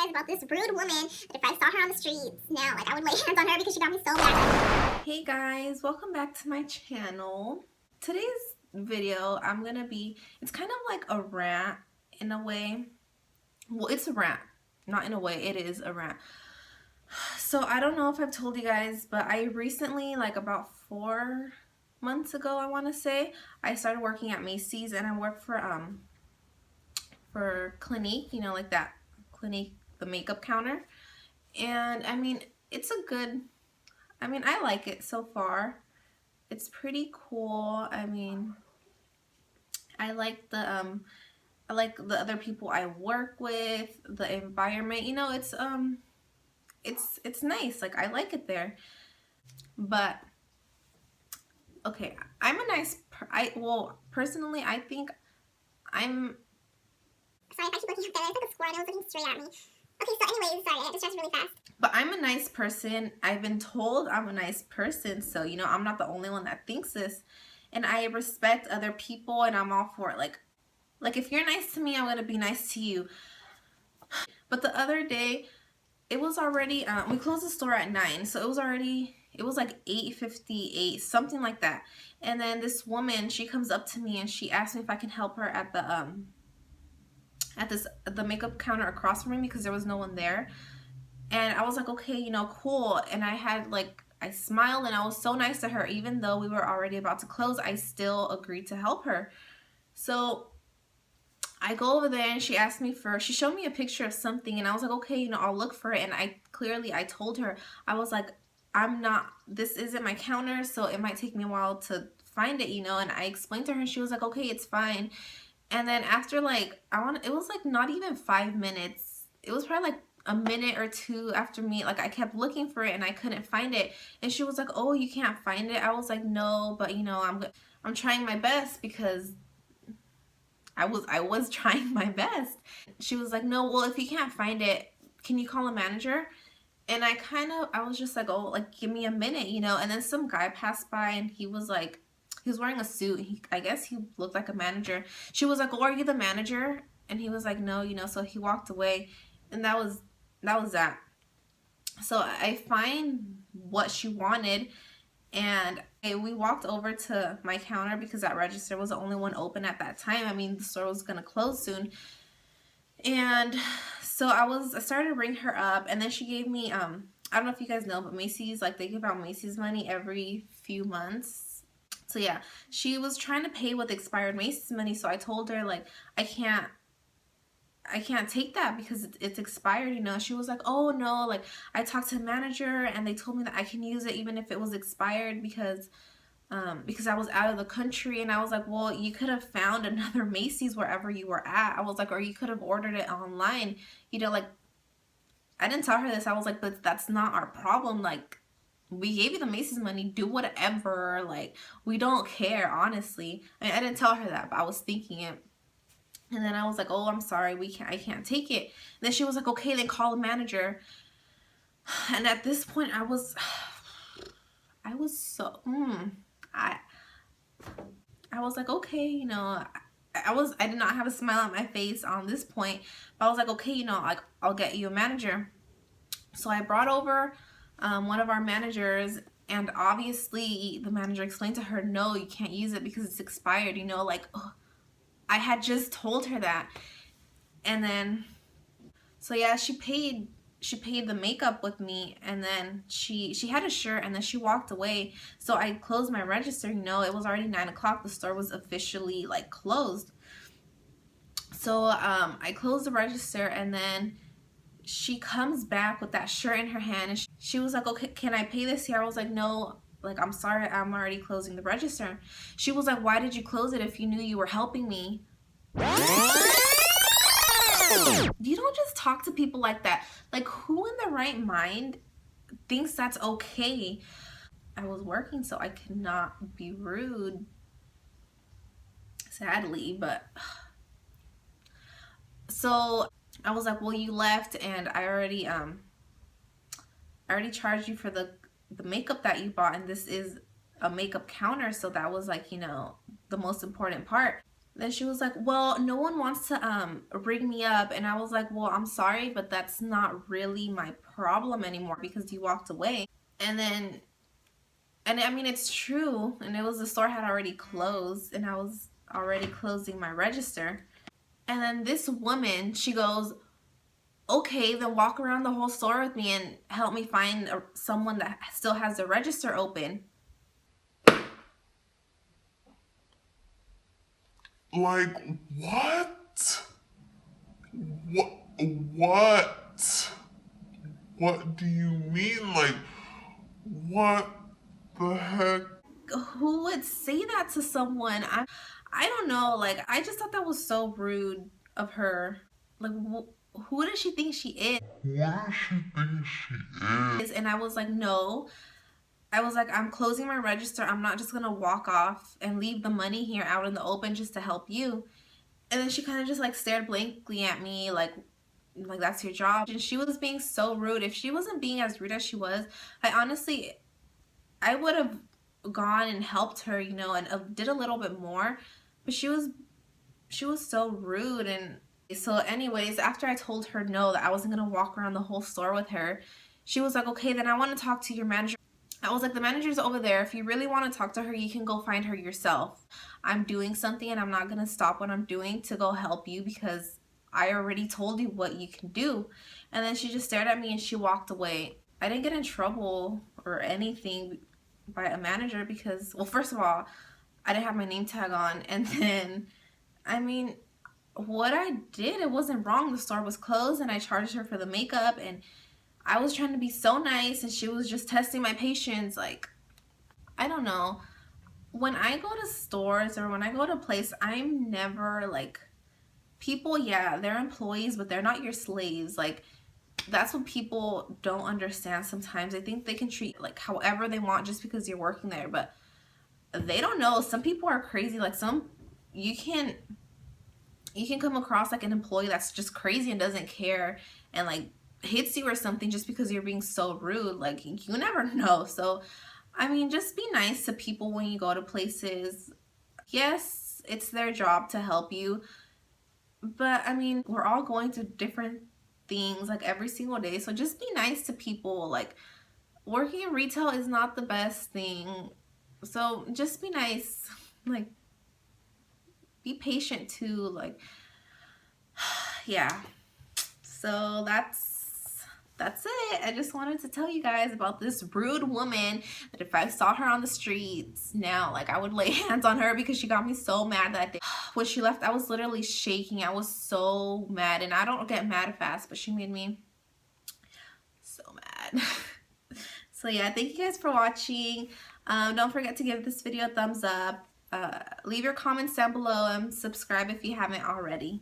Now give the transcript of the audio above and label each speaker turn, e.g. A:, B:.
A: guys about this rude woman that if I saw her on the streets now, like I would lay hands on her because she got me so mad.
B: Hey guys, welcome back to my channel. Today's video, it's kind of like a rant in a way. Well, it's a rant, not in a way, it is a rant. So I don't know if I've told you guys, but I recently, like about 4 months ago, I want to say, I started working at Macy's, and I work for Clinique, you know, like that Clinique, the makeup counter. And I mean, I like it so far. It's pretty cool. I mean, I like the other people I work with, the environment. You know, it's nice. Like, I like it there. But okay, personally, I think I'm.
A: Sorry if I keep looking up there. There's like a squirrel that was looking straight at me. Okay, so anyways, sorry, I distracted really fast.
B: But I'm a nice person. I've been told I'm a nice person, so you know, I'm not the only one that thinks this. And I respect other people, and I'm all for it. Like if you're nice to me, I'm gonna be nice to you. But the other day, it was already we closed the store at 9, so it was like 8:58, something like that. And then this woman, she comes up to me and she asked me if I can help her at the makeup counter across from me because there was no one there. And I was like, okay, you know, cool. And I smiled and I was so nice to her. Even though we were already about to close, I still agreed to help her. So I go over there and she showed me a picture of something, and I was like, okay, you know, I'll look for it. And I told her, I was like, this isn't my counter, so it might take me a while to find it, you know. And I explained to her, and she was like, okay, it's fine. And then after it was like not even 5 minutes. It was probably like a minute or two after me. Like, I kept looking for it and I couldn't find it. And she was like, oh, you can't find it? I was like, no, but you know, I'm trying my best, because I was trying my best. She was like, no, well, if you can't find it, can you call a manager? And I was just like, oh, like, give me a minute, you know. And then some guy passed by, and he was wearing a suit. I guess he looked like a manager. She was like, oh, are you the manager? And he was like, no, you know. So he walked away, and that was that. So I find what she wanted, and we walked over to my counter because that register was the only one open at that time. I mean, the store was gonna close soon. And so I started to ring her up, and then she gave me I don't know if you guys know, but Macy's, like, they give out Macy's money every few months. So yeah, she was trying to pay with expired Macy's money, so I told her, like, I can't take that because it's expired, you know. She was like, oh no, like, I talked to a manager and they told me that I can use it even if it was expired because I was out of the country. And I was like, well, you could have found another Macy's wherever you were at. I was like, or you could have ordered it online, you know. Like, I didn't tell her this. I was like, but that's not our problem. Like, we gave you the Macy's money, do whatever, like, we don't care, honestly. I mean, I didn't tell her that, but I was thinking it. And then I was like, oh, I'm sorry, I can't take it. And then she was like, okay, then call a manager. And at this point, I was so, I was like, okay, you know, I did not have a smile on my face on this point, but I was like, okay, you know, like, I'll get you a manager. So I brought over one of our managers, and obviously the manager explained to her, no, you can't use it because it's expired, you know. Like, ugh. I had just told her that. And then, so yeah, she paid the makeup with me, and then she had a shirt, and then she walked away. So I closed my register, you know. It was already 9 o'clock. The store was officially, like, closed. So I closed the register, and then she comes back with that shirt in her hand, and she was like, okay, can I pay this here? I was like, no, like, I'm sorry, I'm already closing the register. She was like, why did you close it if you knew you were helping me? You don't just talk to people like that. Like, who in the right mind thinks that's okay? I was working, so I could not be rude, sadly. But so I was like, well, you left, and I already charged you for the makeup that you bought, and this is a makeup counter, so that was, like, you know, the most important part. Then she was like, well, no one wants to ring me up. And I was like, well, I'm sorry, but that's not really my problem anymore because you walked away. And then, and I mean, it's true. And it was, the store had already closed and I was already closing my register. And then this woman, she goes, okay, then walk around the whole store with me and help me find someone that still has the register open.
C: Like, what? What? What? What do you mean? Like, what the heck?
B: Who would say that to someone? I don't know. Like, I just thought that was so rude of her. Like, who does she think she is?
C: Who does she think she is?
B: And I was like, no. I was like, I'm closing my register. I'm not just gonna walk off and leave the money here out in the open just to help you. And then she kind of just like stared blankly at me, like that's your job. And she was being so rude. If she wasn't being as rude as she was, I would have gone and helped her, you know, and did a little bit more. But she was so rude. And so anyways, after I told her no, that I wasn't gonna walk around the whole store with her, she was like, okay, then I want to talk to your manager. I was like, the manager's over there. If you really want to talk to her, you can go find her yourself. I'm doing something and I'm not going to stop what I'm doing to go help you because I already told you what you can do. And then she just stared at me and she walked away. I didn't get in trouble or anything by a manager because, well, first of all, I didn't have my name tag on. And then, I mean, what I did, it wasn't wrong. The store was closed and I charged her for the makeup and I was trying to be so nice and she was just testing my patience. Like, I don't know. When I go to stores or when I go to a place, I'm never like, people, yeah, they're employees, but they're not your slaves. Like, that's what people don't understand sometimes. They think they can treat like however they want just because you're working there, but they don't know. Some people are crazy. Like, you can come across like an employee that's just crazy and doesn't care and like hits you or something just because you're being so rude. Like, you never know. So I mean, just be nice to people when you go to places. Yes, it's their job to help you, but I mean, we're all going through different things like every single day, so just be nice to people. Like, working in retail is not the best thing, so just be nice. Like, be patient too. Like, yeah. So that's it. I just wanted to tell you guys about this rude woman that if I saw her on the streets now, like, I would lay hands on her because she got me so mad that day. When she left, I was literally shaking. I was so mad, and I don't get mad fast, but she made me so mad. So yeah, thank you guys for watching. Don't forget to give this video a thumbs up. Leave your comments down below and subscribe if you haven't already.